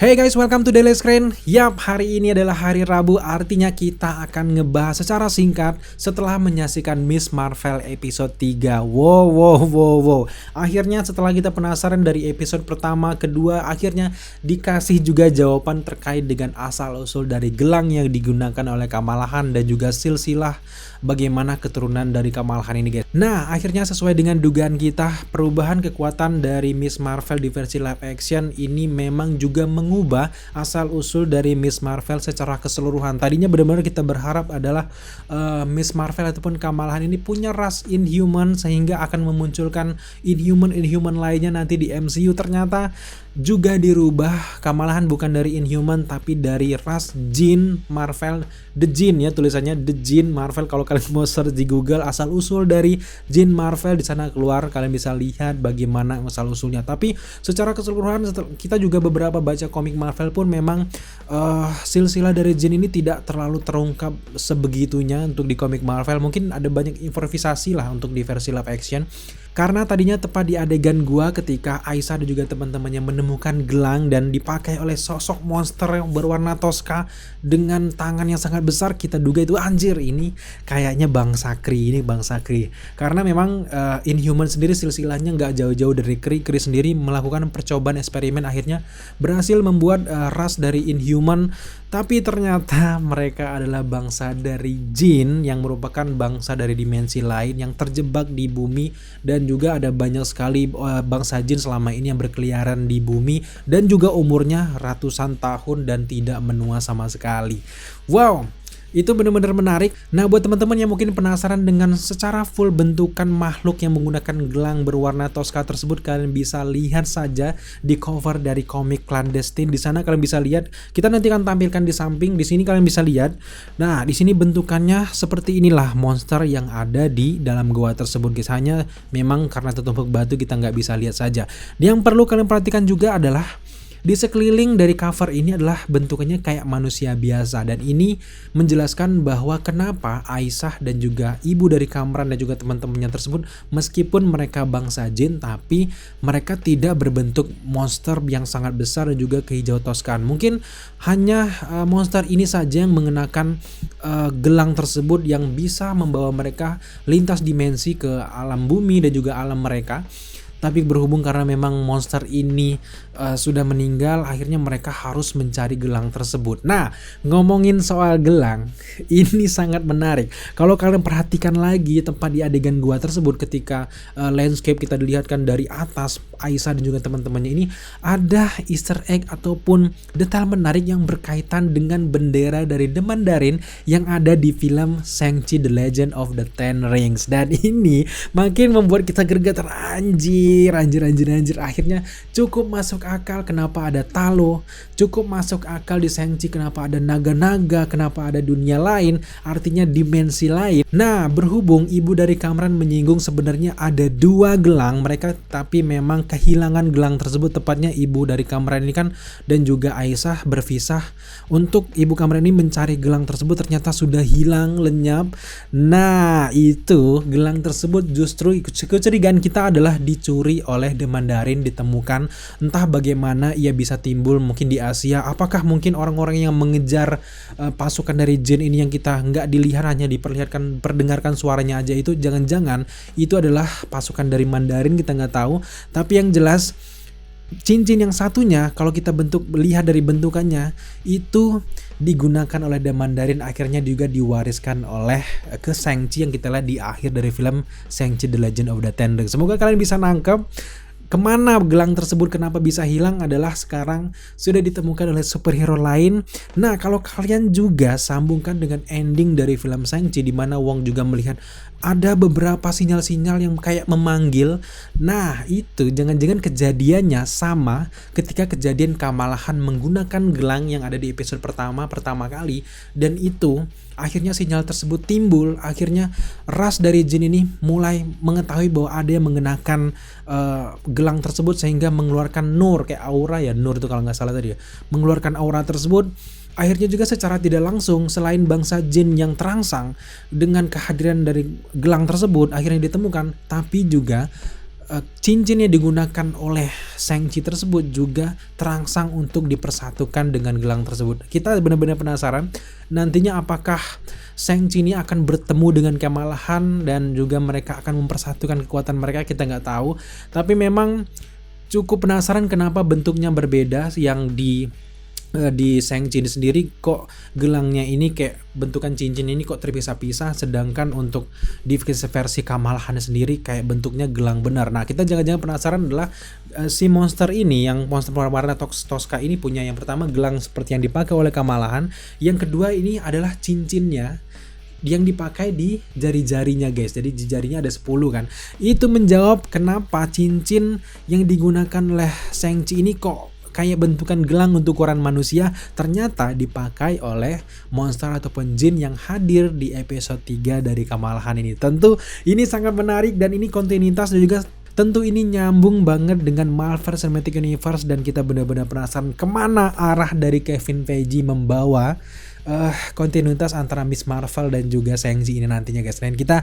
Hey guys, welcome to Daily Screen. Yap, hari ini adalah hari Rabu, artinya kita akan ngebahas secara singkat setelah menyaksikan Miss Marvel episode 3. Wow. Akhirnya setelah kita penasaran dari episode pertama, kedua, akhirnya dikasih juga jawaban terkait dengan asal-usul dari gelang yang digunakan oleh Kamala Khan dan juga silsilah bagaimana keturunan dari Kamala Khan ini, guys. Nah, akhirnya sesuai dengan dugaan kita, perubahan kekuatan dari Miss Marvel di versi live action ini memang juga mengubah asal-usul dari Miss Marvel secara keseluruhan. Tadinya benar-benar kita berharap adalah Miss Marvel ataupun Kamala Khan ini punya ras Inhuman sehingga akan memunculkan Inhuman lainnya nanti di MCU. Ternyata juga dirubah, Kamala Khan bukan dari Inhuman tapi dari ras Jin Marvel, The Jin ya tulisannya, The Jin Marvel. Kalau kalian mau search di Google asal usul dari Jin Marvel, di sana keluar, kalian bisa lihat bagaimana asal usulnya. Tapi secara keseluruhan kita juga beberapa baca komik Marvel pun memang silsilah dari Jin ini tidak terlalu terungkap sebegitunya untuk di komik Marvel. Mungkin ada banyak improvisasi lah untuk di versi live action. Karena tadinya tepat di adegan gua ketika Aisyah dan juga teman-temannya menemukan gelang dan dipakai oleh sosok monster yang berwarna Tosca dengan tangan yang sangat besar, kita duga itu anjir ini kayaknya Bang Sakri, Karena memang Inhuman sendiri silsilahnya nggak jauh-jauh dari Kree sendiri melakukan percobaan eksperimen, akhirnya berhasil membuat ras dari Inhuman. Tapi ternyata mereka adalah bangsa dari Jin yang merupakan bangsa dari dimensi lain yang terjebak di bumi, dan juga ada banyak sekali bangsa Jin selama ini yang berkeliaran di bumi dan juga umurnya ratusan tahun dan tidak menua sama sekali. Wow, itu benar-benar menarik. Nah, buat teman-teman yang mungkin penasaran dengan secara full bentukan makhluk yang menggunakan gelang berwarna Tosca tersebut, kalian bisa lihat saja di cover dari komik Clandestine. Di sana kalian bisa lihat, kita nanti akan tampilkan di samping. Di sini kalian bisa lihat. Nah, di sini bentukannya seperti inilah monster yang ada di dalam goa tersebut, guys. Hanya memang karena tertumpuk batu kita nggak bisa lihat saja. Yang perlu kalian perhatikan juga adalah di sekeliling dari cover ini adalah bentukannya kayak manusia biasa, dan ini menjelaskan bahwa kenapa Aisyah dan juga ibu dari Kamran dan juga teman-temannya tersebut meskipun mereka bangsa Jin tapi mereka tidak berbentuk monster yang sangat besar dan juga kehijau Toscan. Mungkin hanya monster ini saja yang mengenakan gelang tersebut yang bisa membawa mereka lintas dimensi ke alam bumi dan juga alam mereka. Tapi berhubung karena memang monster ini sudah meninggal, akhirnya mereka harus mencari gelang tersebut. Nah, ngomongin soal gelang, ini sangat menarik. Kalau kalian perhatikan lagi tempat di adegan gua tersebut ketika landscape kita dilihatkan dari atas, Aisyah dan juga teman-temannya ini ada Easter egg ataupun detail menarik yang berkaitan dengan bendera dari The Mandarin yang ada di film Shang-Chi The Legend of the Ten Rings. Dan ini makin membuat kita gergetar, anjir. Akhirnya cukup masuk akal kenapa ada Talo, cukup masuk akal di Shang-Chi kenapa ada naga-naga, kenapa ada dunia lain, artinya dimensi lain. Nah, berhubung ibu dari Kamran menyinggung sebenarnya ada dua gelang mereka, tapi memang kehilangan gelang tersebut, tepatnya ibu dari Kamran ini kan dan juga Aisyah berpisah untuk ibu Kamran ini mencari gelang tersebut, ternyata sudah hilang lenyap. Nah, itu gelang tersebut justru kecurigaan kita adalah dicuri oleh The Mandarin, ditemukan entah bagaimana ia bisa timbul mungkin di Asia. Apakah mungkin orang-orang yang mengejar pasukan dari Jin ini yang kita nggak dilihat, hanya diperlihatkan perdengarkan suaranya aja, itu jangan-jangan itu adalah pasukan dari Mandarin, kita nggak tahu. Tapi yang jelas cincin yang satunya kalau kita lihat dari bentukannya itu digunakan oleh The Mandarin, akhirnya juga diwariskan oleh ke Shang-Chi yang kita lihat di akhir dari film Shang-Chi The Legend of the Ten Rings. Semoga kalian bisa nangkep kemana gelang tersebut, kenapa bisa hilang adalah sekarang sudah ditemukan oleh superhero lain. Nah, kalau kalian juga sambungkan dengan ending dari film Shang-Chi di mana Wong juga melihat ada beberapa sinyal-sinyal yang kayak memanggil. Nah, itu jangan-jangan kejadiannya sama ketika kejadian Kamala Khan menggunakan gelang yang ada di episode pertama kali, dan itu akhirnya sinyal tersebut timbul. Akhirnya ras dari Jin ini mulai mengetahui bahwa ada yang mengenakan gelang tersebut sehingga mengeluarkan nur, kayak aura ya, nur itu kalau nggak salah tadi ya, mengeluarkan aura tersebut. Akhirnya juga secara tidak langsung selain bangsa Jin yang terangsang dengan kehadiran dari gelang tersebut akhirnya ditemukan, tapi juga cincin yang digunakan oleh Shang-Chi tersebut juga terangsang untuk dipersatukan dengan gelang tersebut. Kita benar-benar penasaran nantinya apakah Shang-Chi ini akan bertemu dengan Kamala Han dan juga mereka akan mempersatukan kekuatan mereka, kita nggak tahu. Tapi memang cukup penasaran kenapa bentuknya berbeda. Yang di Shang-Chi ini sendiri kok gelangnya ini kayak bentukan cincin ini kok terpisah-pisah, sedangkan untuk di versi Kamala Han sendiri kayak bentuknya gelang benar. Nah, kita jangan-jangan penasaran adalah si monster ini, yang monster warna Tosca ini punya yang pertama gelang seperti yang dipakai oleh Kamala Han, yang kedua ini adalah cincinnya yang dipakai di jari-jarinya guys. Jadi di jarinya ada 10 kan. Itu menjawab kenapa cincin yang digunakan oleh Shang-Chi ini kok kayak bentukan gelang untuk ukuran manusia, ternyata dipakai oleh monster ataupun jin yang hadir di episode 3 dari Kamala Han ini. Tentu ini sangat menarik dan ini kontinuitas dan juga tentu ini nyambung banget dengan Marvel Cinematic Universe, dan kita benar-benar penasaran kemana arah dari Kevin Feige membawa kontinuitas antara Miss Marvel dan juga Shang-Chi ini nantinya guys. Dan kita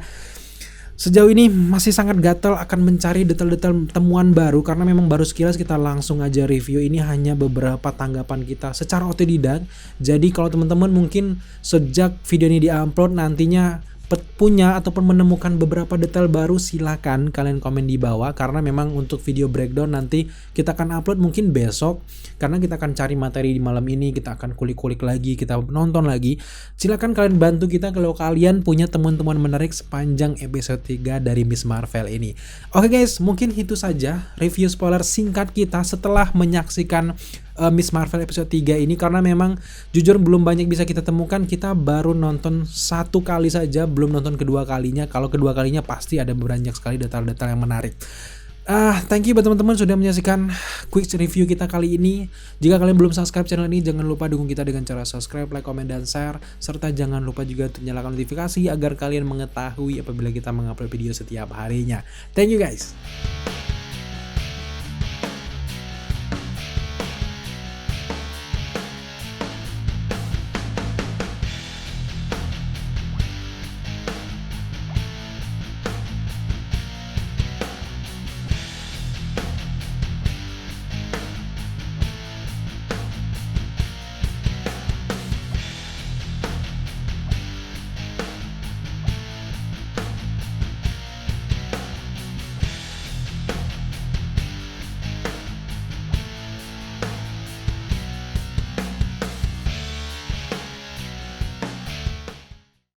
sejauh ini masih sangat gatal akan mencari detail-detail temuan baru, karena memang baru sekilas kita langsung aja review. Ini hanya beberapa tanggapan kita secara otodidak. Jadi kalau teman-teman mungkin sejak video ini diupload nantinya punya ataupun menemukan beberapa detail baru, silakan kalian komen di bawah, karena memang untuk video breakdown nanti kita akan upload mungkin besok, karena kita akan cari materi di malam ini, kita akan kulik-kulik lagi, kita nonton lagi. Silakan kalian bantu kita kalau kalian punya temuan-temuan menarik sepanjang episode 3 dari Miss Marvel ini. Oke guys, mungkin itu saja review spoiler singkat kita setelah menyaksikan Miss Marvel episode 3 ini, karena memang jujur belum banyak bisa kita temukan. Kita baru nonton satu kali saja, belum nonton kedua kalinya. Kalau kedua kalinya pasti ada banyak sekali detail-detail yang menarik. Thank you buat teman-teman sudah menyaksikan quick review kita kali ini. Jika kalian belum subscribe channel ini, jangan lupa dukung kita dengan cara subscribe, like, komen, dan share. Serta jangan lupa juga untuk nyalakan notifikasi agar kalian mengetahui apabila kita mengupload video setiap harinya. Thank you guys.